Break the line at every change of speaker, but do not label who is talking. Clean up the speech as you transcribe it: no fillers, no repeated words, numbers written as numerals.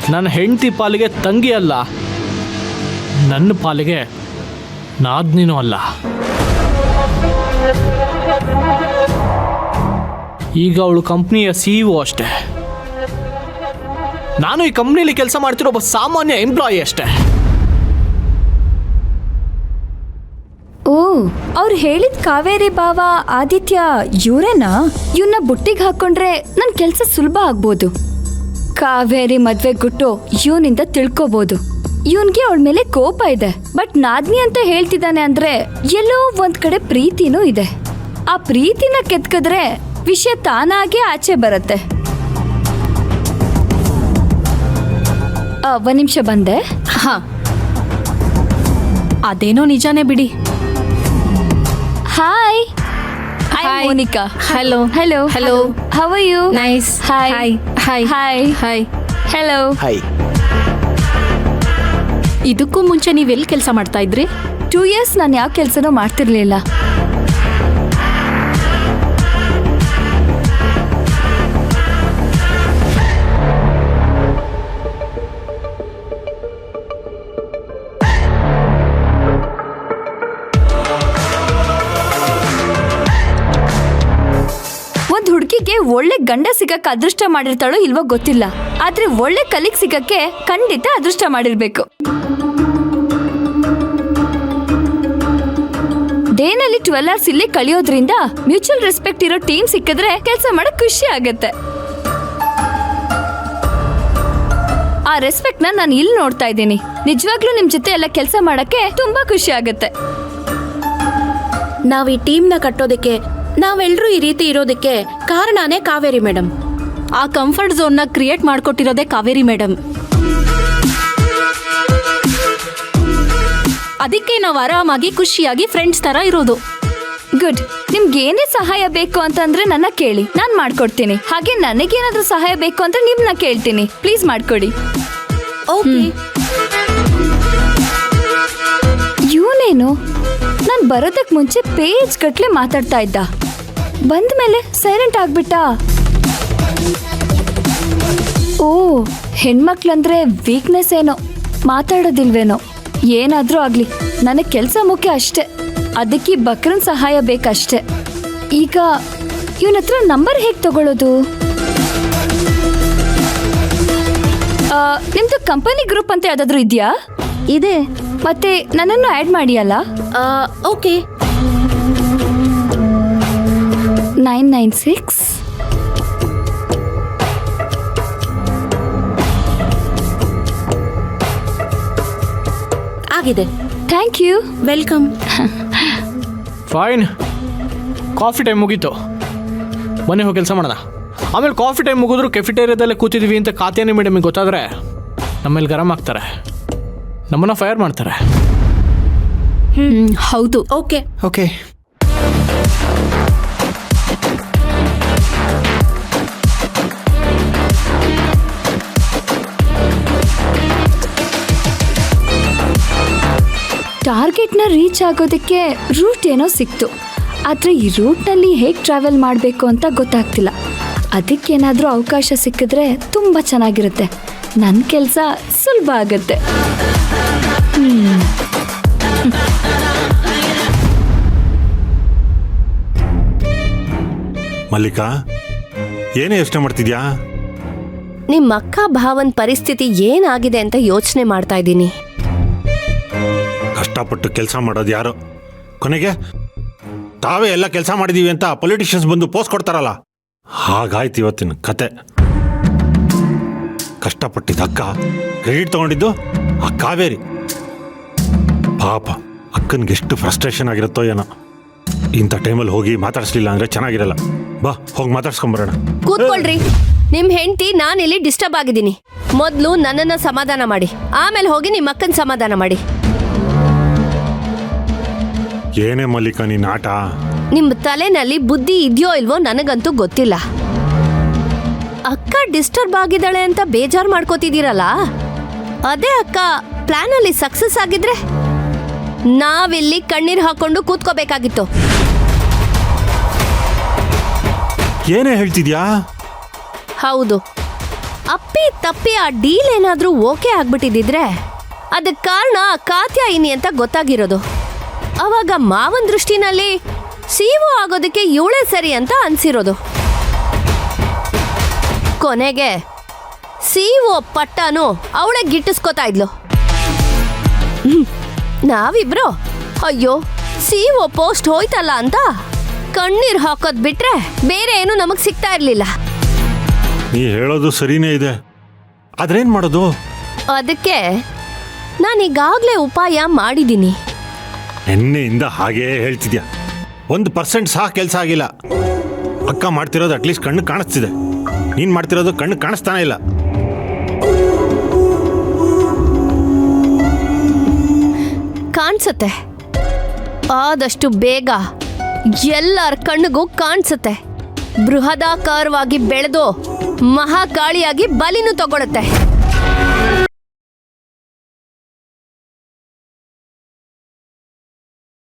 ನನ್ನ ಹೆಂಡತಿ ಪಾಲಿಗೆ ತಂಗಿ ಅಲ್ಲ, ನನ್ನ ಪಾಲಿಗೆ ನಾದ್ನಿನೂ ಅಲ್ಲ. ಈಗ ಅವಳು ಕಂಪ್ನಿಯ CEO ಅಷ್ಟೇ. ನಾನು ಈ ಕಂಪ್ನಿಲಿ ಕೆಲಸ ಮಾಡ್ತಿರೋ ಒಬ್ಬ ಸಾಮಾನ್ಯ ಎಂಪ್ಲಾಯಿ ಅಷ್ಟೇ.
ಓ, ಅವ್ರು ಹೇಳಿದ ಕಾವೇರಿ ಬಾವ ಆದಿತ್ಯ ಇವರೇನಾ? ಇವನ್ನ ಬುಟ್ಟಿಗೆ ಹಾಕೊಂಡ್ರೆ ನನ್ನ ಕೆಲಸ ಸುಲಭ ಆಗ್ಬೋದು. ಕಾವೇರಿ ಮದ್ವೆ ಗುಟ್ಟು ಇವನಿಂದ ತಿಳ್ಕೊಬೋದು. ಇವನ್ಗೆ ಅವಳ ಮೇಲೆ ಕೋಪ ಇದೆ, ಬಟ್ ನಾದ್ನಿ ಅಂತ ಹೇಳ್ತಿದ್ದಾನೆ ಅಂದ್ರೆ ಎಲ್ಲೋ ಒಂದ್ ಕಡೆ ಪ್ರೀತಿನೂ ಇದೆ. ಆ ಪ್ರೀತಿನ ಕೆತ್ಕಿದ್ರೆ ವಿಷಯ ತಾನಾಗೆ ಆಚೆ ಬರುತ್ತೆ. ಒಂದ್ ನಿಮಿಷ ಬಂದೆ.
ಹಾ, ಅದೇನೋ ನಿಜಾನೇ ಬಿಡಿ.
Hi
Hi.
Monica.
Hello.
Hello.
Hello.
How are you?
Nice.
Hi.
Hi.
Hi.
Hi.
Hello.
Hi.
ಇದಕ್ಕೂ ಮುಂಚೆ ನೀವೆಲ್ಲಿ ಕೆಲಸ ಮಾಡ್ತಾ ಇದ್ರಿ?
2 years ನಾನು ಯಾವ ಕೆಲಸನೂ ಮಾಡ್ತಿರ್ಲಿಲ್ಲ. ಹುಡುಗಿಗೆ ಒಳ್ಳೆ ಗಂಡ ಸಿಗಕ್ಕೆ ಅದೃಷ್ಟ ಮಾಡಿರ್ತಾಳೋ ಇಲ್ವೋ ಗೊತ್ತಿಲ್ಲ, ಆದ್ರೆ ಒಳ್ಳೆ ಕಲಿಗ್ ಸಿಗಕ್ಕೆ ಖಂಡಿತ ಅದೃಷ್ಟ ಮಾಡಿರ್ಬೇಕು. ಡೇನಲ್ಲಿ 12 hours ಇಲ್ಲಿ ಕಳಿಯೋದ್ರಿಂದ ಮ್ಯೂಚುವಲ್ ರೆಸ್ಪೆಕ್ಟ್ ಇರೋ ಟೀಮ್ ಸಿಕ್ಕಿದ್ರೆ ಕೆಲಸ ಮಾಡಕ್ ಖುಷಿ ಆಗತ್ತೆ. ಆ ರೆಸ್ಪೆಕ್ಟ್ ನಾನು ಇಲ್ಲಿ ನೋಡ್ತಾ ಇದ್ದೀನಿ. ನಿಜವಾಗ್ಲೂ ನಿಮ್ ಜೊತೆ ಎಲ್ಲ ಕೆಲಸ ಮಾಡಕ್ಕೆ ತುಂಬಾ ಖುಷಿ ಆಗತ್ತೆ.
ನಾವ್ ಈ ಟೀಮ್ನ ಕಟ್ಟೋದಕ್ಕೆ, ನಾವೆಲ್ಲರೂ ಈ ರೀತಿ ಇರೋದಕ್ಕೆ ಕಾರಣನೇ ಕಾವೇರಿ ಮೇಡಮ್.
ಆ ಕಂಫರ್ಟ್ ಝೋನ್ನ ಕ್ರಿಯೇಟ್ ಮಾಡ್ಕೊಟ್ಟಿರೋದೇ ಕಾವೇರಿ ಮೇಡಮ್. ಅದಕ್ಕೆ ನಾವು ಆರಾಮಾಗಿ ಖುಷಿಯಾಗಿ ಫ್ರೆಂಡ್ಸ್ ತರ ಇರೋದು.
ಗುಡ್. ನಿಮ್ಗೆ ಏನೇ ಸಹಾಯ ಬೇಕು ಅಂತಂದ್ರೆ ನನ್ನ ಕೇಳಿ, ನಾನ್ ಮಾಡ್ಕೊಡ್ತೀನಿ. ಹಾಗೆ ನನಗೇನಾದ್ರೂ ಸಹಾಯ ಬೇಕು ಅಂದ್ರೆ ನಿಮ್ನ ಕೇಳ್ತೀನಿ, ಪ್ಲೀಸ್ ಮಾಡ್ಕೊಡಿ.
ಓಕೆ.
ಇವನೇನು ನಾನ್ ಬರೋದಕ್ ಮುಂಚೆ ಪೇಜ್ ಗಟ್ಲೆ ಮಾತಾಡ್ತಾ ಇದ್ದ, ಬಂದ ಮೇಲೆ ಸೈಲೆಂಟ್ ಆಗ್ಬಿಟ್ಟ. ಓ, ಹೆಣ್ಮಕ್ಳಂದ್ರೆ ವೀಕ್ನೆಸ್ ಏನೋ, ಮಾತಾಡೋದಿಲ್ವೇನೋ. ಏನಾದ್ರೂ ಆಗ್ಲಿ, ನನಗೆ ಕೆಲಸ ಮುಖ್ಯ ಅಷ್ಟೇ. ಅದಕ್ಕೆ ಬಕ್ರನ್ ಸಹಾಯ ಬೇಕಷ್ಟೆ. ಈಗ ಇವನ ಹತ್ರ ನಂಬರ್ ಹೇಗೆ ತಗೊಳ್ಳೋದು? ನಿಮ್ದು ಕಂಪನಿ ಗ್ರೂಪ್ ಅಂತ ಯಾವ್ದಾದ್ರು ಇದೆಯಾ? ಇದೆ. ಮತ್ತೆ ನನ್ನನ್ನು ಆ್ಯಡ್ ಮಾಡಿಯಲ್ಲ?
ಓಕೆ.
996
ಆಗಿದೆ.
Thank you.
Welcome.
Fine. Coffee time ಮುಗೀತು, ಮನೆ ಹೋಗಿ ಕೆಲಸ ಮಾಡೋಣ. ಆಮೇಲೆ ಕಾಫಿ ಟೈಮ್ ಮುಗಿದ್ರು ಕೆಫಿಟೇರಿಯಾದಲ್ಲೇ ಕೂತಿದ್ವಿ ಅಂತ ಕಾತ್ಯಾನಿ ಮೇಡಮಿಗೆ ಗೊತ್ತಾದರೆ ನಮ್ಮೇಲೆ ಗರಂ ಆಗ್ತಾರೆ, ನಮ್ಮನ್ನು ಫೈರ್ ಮಾಡ್ತಾರೆ.
ಹೌದು.
ಓಕೆ.
ಓಕೆ.
ಟಾರ್ಗೆಟ್ನ ರೀಚ್ ಆಗೋದಕ್ಕೆ ರೂಟ್ ಏನೋ ಸಿಕ್ತು, ಆದರೆ ಈ ರೂಟ್ನಲ್ಲಿ ಹೇಗೆ ಟ್ರಾವೆಲ್ ಮಾಡಬೇಕು ಅಂತ ಗೊತ್ತಾಗ್ತಿಲ್ಲ. ಅದಕ್ಕೇನಾದರೂ ಅವಕಾಶ ಸಿಕ್ಕಿದ್ರೆ ತುಂಬ ಚೆನ್ನಾಗಿರುತ್ತೆ. ನನ್ನ ಕೆಲಸ ಸುಲಭ ಆಗುತ್ತೆ.
ಮಲ್ಲಿಕಾ, ಏನೇ ಯೋಚನೆ ಮಾಡ್ತಿದ್ಯಾ?
ನಿಮ್ಮ ಅಕ್ಕ ಭಾವನ್ ಪರಿಸ್ಥಿತಿ ಏನಾಗಿದೆ ಅಂತ ಯೋಚನೆ ಮಾಡ್ತಾ ಇದ್ದೀನಿ.
ಕಷ್ಟಪಟ್ಟು ಕೆಲಸ ಮಾಡೋದು ಯಾರು, ಕೊನೆಗೆ ತಾವೇ ಎಲ್ಲ ಕೆಲಸ ಮಾಡಿದೀವಿ ಅಂತ ಪೊಲಿಟಿಷಿಯನ್ಸ್ ಬಂದು ಪೋಸ್ಟ್ ಕೊಡ್ತಾರಲ್ಲ, ಹಾಗಾಯ್ತು ಇವತ್ತಿನ ಕತೆ. ಕಷ್ಟಪಟ್ಟಿದ್ದ ಅಕ್ಕ, ಕ್ರೆಡಿಟ್ ತಗೊಂಡಿದ್ದು ಆ ಕಾವೇರಿ. ಪಾಪ ಅಕ್ಕನಿಗೆ ಎಷ್ಟು ಫ್ರಸ್ಟ್ರೇಷನ್ ಆಗಿರುತ್ತೋ ಏನೋ. ಇಂಥ ಟೈಮಲ್ಲಿ ಹೋಗಿ ಮಾತಾಡಿಸ್ಲಿಲ್ಲ ಅಂದ್ರೆ ಚೆನ್ನಾಗಿರಲ್ಲ. ಬಾ, ಹೋಗಿ ಮಾತಾಡ್ಸ್ಕೊಂಬರೋಣ.
ಕೂತ್ಕೊಳ್ರಿ. ನಿಮ್ ಹೆಂಡತಿ ನಾನಿಲ್ಲಿ ಡಿಸ್ಟರ್ಬ್ ಆಗಿದ್ದೀನಿ. ಮೊದಲು ನನ್ನನ್ನ ಸಮಾಧಾನ ಮಾಡಿ, ಆಮೇಲೆ ಹೋಗಿ ನಿಮ್ಮ ಅಕ್ಕನ ಸಮಾಧಾನ ಮಾಡಿ.
ಏನೇ ಮಲ್ಲಿಕಾ ನಿನ್ನ ಆಟ?
ನಿಮ್ ತಲೆನಲ್ಲಿ ಬುದ್ಧಿ ಇದೆಯೋ ಇಲ್ವೋ ನನಗಂತೂ ಗೊತ್ತಿಲ್ಲ. ಅಕ್ಕ ಡಿಸ್ಟರ್ಬ್ ಆಗಿದ್ದಾಳೆ ಅಂತ ಬೇಜಾರು ಮಾಡ್ಕೋತಿದ್ದೀರಲ್ಲ, ಅದೇ ಅಕ್ಕ ಪ್ಲಾನ್ ಅಲ್ಲಿ ಸಕ್ಸಸ್ ಆಗಿದ್ರೆ ನಾವಿಲ್ಲಿ ಕಣ್ಣೀರ್ ಹಾಕೊಂಡು ಕೂತ್ಕೋಬೇಕಾಗಿತ್ತು.
ಏನೇ ಹೇಳ್ತಿದ್ಯಾ?
ಹೌದು, ಅಪ್ಪಿ ತಪ್ಪಿ ಆ ಡೀಲ್ ಏನಾದ್ರೂ ಓಕೆ ಆಗ್ಬಿಟ್ಟಿದ್ರೆ ಅದಕ್ಕೆ ಕಾರಣ ಕಾತ್ಯಾಯಿನಿ ಅಂತ ಗೊತ್ತಾಗಿರೋದು. ಅವಾಗ ಮಾವನ್ ದೃಷ್ಟಿನಲ್ಲಿ ಸಿಒ ಆಗೋದಕ್ಕೆ ಇವಳೇ ಸರಿ ಅಂತ ಅನ್ಸಿರೋದು. ಕೊನೆಗೆ ಸಿಒ ಪಟ್ಟನು ಅವಳೇ ಗಿಟ್ಟಿಸ್ಕೊತಾ ಇದ್ಲು. ನಾವಿಬ್ರು ಅಯ್ಯೋ ಸಿಒ ಪೋಸ್ಟ್ ಹೋಯ್ತಲ್ಲ ಅಂತ ಕಣ್ಣೀರ್ ಹಾಕೋದ್ ಬಿಟ್ರೆ ಬೇರೆ ಏನು ನಮಗ್ ಸಿಗ್ತಾ ಇರ್ಲಿಲ್ಲ.
ನೀ ಹೇಳೋದು ಸರಿನೇ ಇದೆ, ಆದ್ರೇನ್ ಮಾಡೋದು?
ಅದಕ್ಕೆ ನಾನೀಗಾಗ್ಲೇ ಉಪಾಯ ಮಾಡಿದ್ದೀನಿ.
ಎಣ್ಣೆಯಿಂದ ಹಾಗೇ ಹೇಳ್ತಿದ್ಯಾ. 1% ಸಹ ಕೆಲಸ ಆಗಿಲ್ಲ. ಅಕ್ಕ ಮಾಡ್ತಿರೋದು ಅಟ್ಲೀಸ್ಟ್ ಕಣ್ಣು ಕಾಣಿಸ್ತಿದೆ, ನೀನ್ ಮಾಡ್ತಿರೋದು ಕಣ್ಣು ಕಾಣಿಸ್ತಾನೆ ಇಲ್ಲ.
ಕಾಣಿಸುತ್ತೆ, ಆದಷ್ಟು ಬೇಗ ಎಲ್ಲರ ಕಣ್ಣಿಗೂ ಕಾಣಿಸುತ್ತೆ. ಬೃಹದಾಕಾರವಾಗಿ ಬೆಳೆದು ಮಹಾಕಾಳಿಯಾಗಿ ಬಲಿನೂ ತಗೊಳುತ್ತೆ.